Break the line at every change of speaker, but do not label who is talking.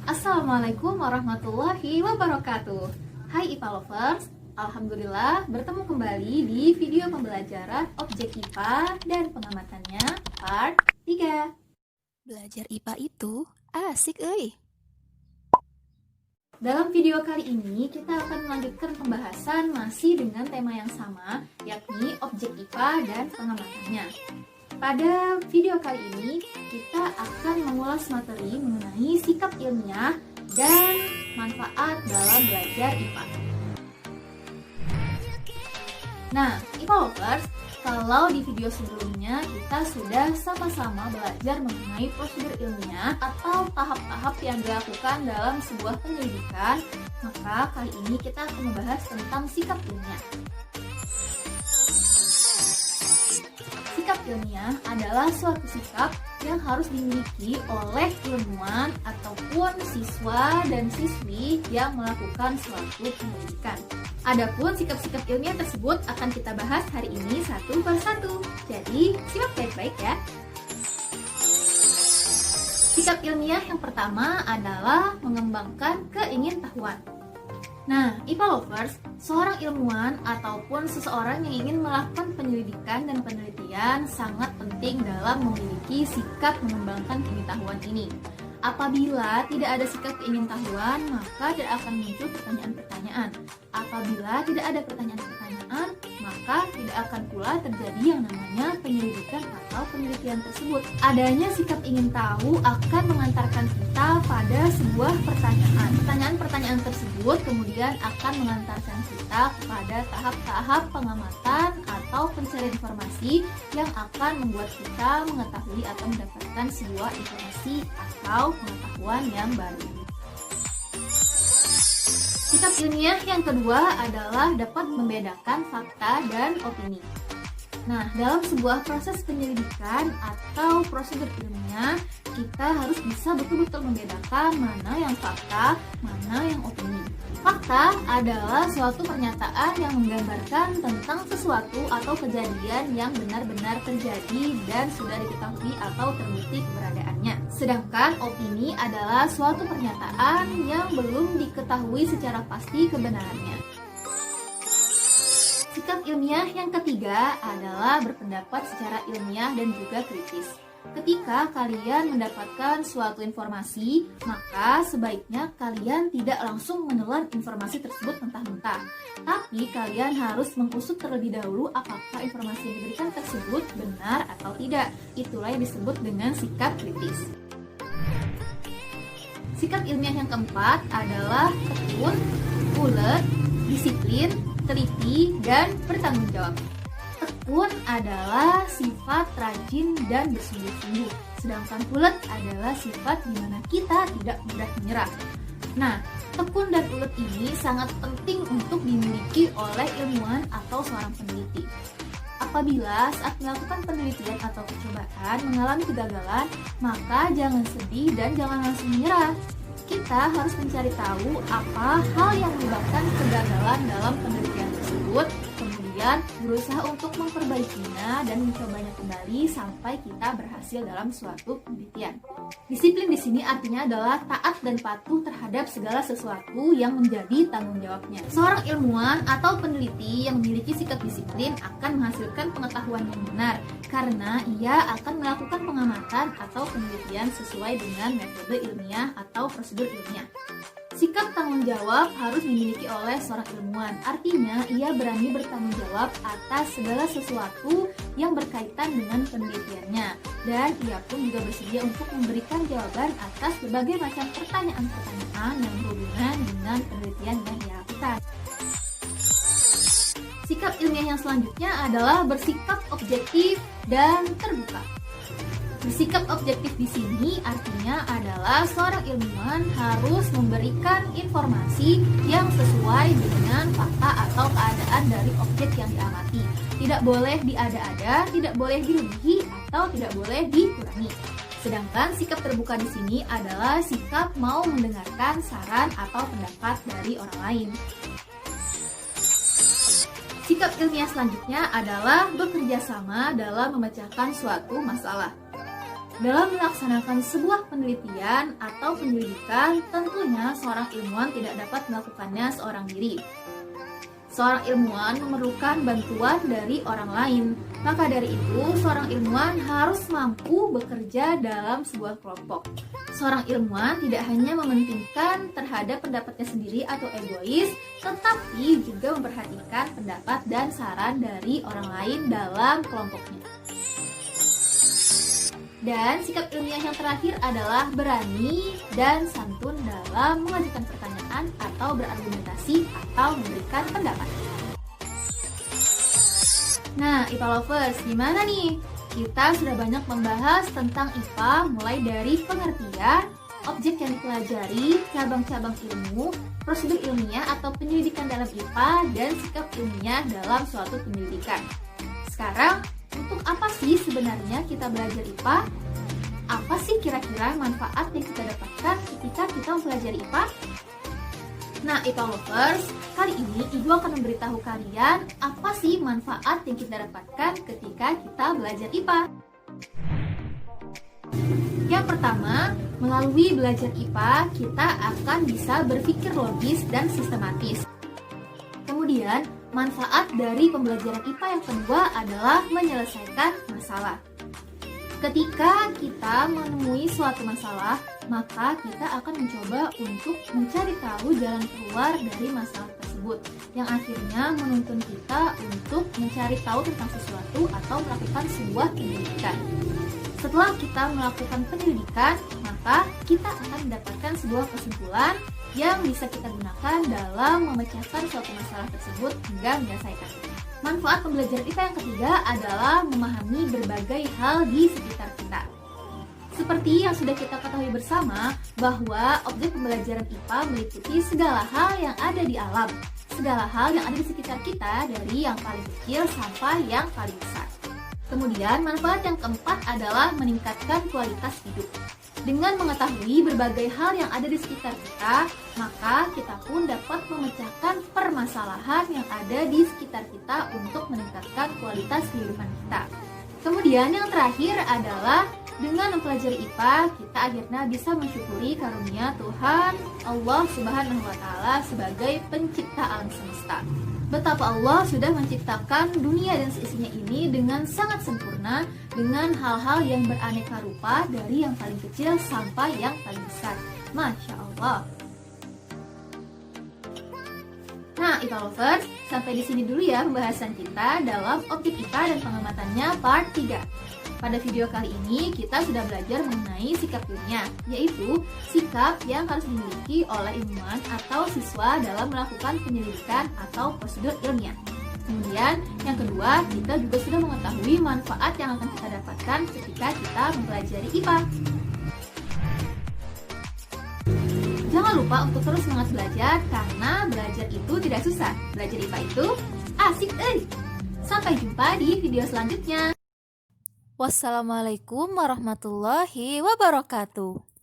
Assalamualaikum warahmatullahi wabarakatuh. Hai IPA Lovers, Alhamdulillah bertemu kembali di video pembelajaran objek IPA dan pengamatannya part 3.
Belajar IPA itu asik euy.
Dalam video kali ini kita akan melanjutkan pembahasan masih dengan tema yang sama, yakni objek IPA dan pengamatannya. Pada video kali ini, kita akan mengulas materi mengenai sikap ilmiah dan manfaat dalam belajar IPA. Nah, IPA Lovers, kalau di video sebelumnya kita sudah sama-sama belajar mengenai prosedur ilmiah atau tahap-tahap yang dilakukan dalam sebuah penyelidikan, maka kali ini kita akan membahas tentang sikap ilmiah. Sikap ilmiah adalah suatu sikap yang harus dimiliki oleh ilmuwan ataupun siswa dan siswi yang melakukan suatu penyelidikan. Adapun sikap-sikap ilmiah tersebut akan kita bahas hari ini satu persatu. Jadi, simak baik-baik ya. Sikap ilmiah yang pertama adalah mengembangkan keingintahuan. Nah, IPA Lovers, seorang ilmuwan ataupun seseorang yang ingin melakukan penyelidikan dan penelitian sangat penting dalam memiliki sikap mengembangkan keingintahuan ini. Apabila tidak ada sikap keingintahuan, maka tidak akan muncul pertanyaan-pertanyaan. Apabila tidak ada pertanyaan-pertanyaan, maka tidak akan pula terjadi yang namanya penyelidikan atau penelitian tersebut. Adanya sikap ingin tahu akan mengantarkan kita pada sebuah pertanyaan. Pertanyaan-pertanyaan tersebut kemudian akan mengantarkan kita kepada tahap-tahap pengamatan atau pencarian informasi yang akan membuat kita mengetahui atau mendapatkan sebuah informasi atau pengetahuan yang baru. Sikap ilmiah yang kedua adalah dapat membedakan fakta dan opini. Nah, dalam sebuah proses penyelidikan atau prosedur ilmiah, kita harus bisa betul-betul membedakan mana yang fakta, mana yang opini. Fakta adalah suatu pernyataan yang menggambarkan tentang sesuatu atau kejadian yang benar-benar terjadi dan sudah diketahui atau terbukti keberadaannya. Sedangkan opini adalah suatu pernyataan yang belum diketahui secara pasti kebenarannya. Sikap ilmiah yang ketiga adalah berpendapat secara ilmiah dan juga kritis. Ketika kalian mendapatkan suatu informasi, maka sebaiknya kalian tidak langsung menelan informasi tersebut mentah-mentah. Tapi kalian harus mengusut terlebih dahulu apakah informasi yang diberikan tersebut benar atau tidak. Itulah yang disebut dengan sikap kritis. Sikap ilmiah yang keempat adalah tekun, ulet, disiplin, teliti, dan bertanggung jawab. Tekun adalah sifat rajin dan bersungguh-sungguh, sedangkan ulet adalah sifat di mana kita tidak mudah menyerah. Nah, tekun dan ulet ini sangat penting untuk dimiliki oleh ilmuwan atau seorang peneliti. Apabila saat melakukan penelitian atau percobaan mengalami kegagalan, maka jangan sedih dan jangan langsung menyerah. Kita harus mencari tahu apa hal yang menyebabkan kegagalan dalam penelitian tersebut, kemudian berusaha untuk memperbaikinya dan mencobanya kembali sampai kita berhasil dalam suatu penelitian. Disiplin di sini artinya adalah taat dan patuh terhadap segala sesuatu yang menjadi tanggung jawabnya. Seorang ilmuwan atau peneliti yang memiliki sikap disiplin akan menghasilkan pengetahuan yang benar karena ia akan melakukan pengamatan atau penelitian sesuai dengan metode ilmiah atau prosedur ilmiah. Sikap tanggung jawab harus dimiliki oleh seorang ilmuwan. Artinya, ia berani bertanggung jawab atas segala sesuatu yang berkaitan dengan penelitiannya. Dan ia pun juga bersedia untuk memberikan jawaban atas berbagai macam pertanyaan-pertanyaan yang berhubungan dengan penelitian yang ia lakukan. Sikap ilmiah yang selanjutnya adalah bersikap objektif dan terbuka. Bersikap objektif di sini artinya adalah seorang ilmuwan harus memberikan informasi yang sesuai dengan fakta atau keadaan dari objek yang diamati. Tidak boleh diada-ada, tidak boleh dilebihi, atau tidak boleh dikurangi. Sedangkan sikap terbuka di sini adalah sikap mau mendengarkan saran atau pendapat dari orang lain. Sikap ilmiah selanjutnya adalah bekerja sama dalam memecahkan suatu masalah. Dalam melaksanakan sebuah penelitian atau penyelidikan, tentunya seorang ilmuwan tidak dapat melakukannya seorang diri. Seorang ilmuwan memerlukan bantuan dari orang lain. Maka dari itu, seorang ilmuwan harus mampu bekerja dalam sebuah kelompok. Seorang ilmuwan tidak hanya mementingkan terhadap pendapatnya sendiri atau egois, tetapi juga memperhatikan pendapat dan saran dari orang lain dalam kelompoknya. Dan sikap ilmiah yang terakhir adalah berani dan santun dalam mengajukan pertanyaan atau berargumentasi atau memberikan pendapat. Nah, IPA Lovers, gimana nih? Kita sudah banyak membahas tentang IPA mulai dari pengertian, objek yang dipelajari, cabang-cabang ilmu, prosedur ilmiah atau penyelidikan dalam IPA, dan sikap ilmiah dalam suatu penyelidikan. Sekarang, untuk apa sih sebenarnya kita belajar IPA? Apa sih kira-kira manfaat yang kita dapatkan ketika kita mempelajari IPA? Nah, IPA Lovers, kali ini Ibu akan memberitahu kalian apa sih manfaat yang kita dapatkan ketika kita belajar IPA. Yang pertama, melalui belajar IPA, kita akan bisa berpikir logis dan sistematis. Kemudian, manfaat dari pembelajaran IPA yang kedua adalah menyelesaikan masalah. Ketika kita menemui suatu masalah, maka kita akan mencoba untuk mencari tahu jalan keluar dari masalah tersebut, yang akhirnya menuntun kita untuk mencari tahu tentang sesuatu atau melakukan sebuah penyelidikan. Setelah kita melakukan penyelidikan, maka kita akan mendapatkan sebuah kesimpulan yang bisa kita gunakan dalam memecahkan suatu masalah tersebut hingga menyelesaikan. Manfaat pembelajaran IPA yang ketiga adalah memahami berbagai hal di sekitar kita. Seperti yang sudah kita ketahui bersama, bahwa objek pembelajaran IPA meliputi segala hal yang ada di alam, segala hal yang ada di sekitar kita dari yang paling kecil sampai yang paling besar. Kemudian, manfaat yang keempat adalah meningkatkan kualitas hidup. Dengan mengetahui berbagai hal yang ada di sekitar kita, maka kita pun dapat memecahkan permasalahan yang ada di sekitar kita untuk meningkatkan kualitas kehidupan kita. Kemudian yang terakhir adalah dengan mempelajari IPA, kita akhirnya bisa mensyukuri karunia Tuhan Allah Subhanahu wa Ta'ala sebagai pencipta alam semesta. Betapa Allah sudah menciptakan dunia dan seisinya ini dengan sangat sempurna, dengan hal-hal yang beraneka rupa dari yang paling kecil sampai yang paling besar. Masya Allah. Nah, IPA Lovers, sampai di sini dulu ya pembahasan kita dalam objek IPA dan pengamatannya part 3. Pada video kali ini, kita sudah belajar mengenai sikap ilmiah, yaitu sikap yang harus dimiliki oleh ilmuwan atau siswa dalam melakukan penyelidikan atau prosedur ilmiah. Kemudian, yang kedua, kita juga sudah mengetahui manfaat yang akan kita dapatkan ketika kita mempelajari IPA. Jangan lupa untuk terus semangat belajar, karena belajar itu tidak susah. Belajar IPA itu asik, Sampai jumpa di video selanjutnya.
Wassalamualaikum warahmatullahi wabarakatuh.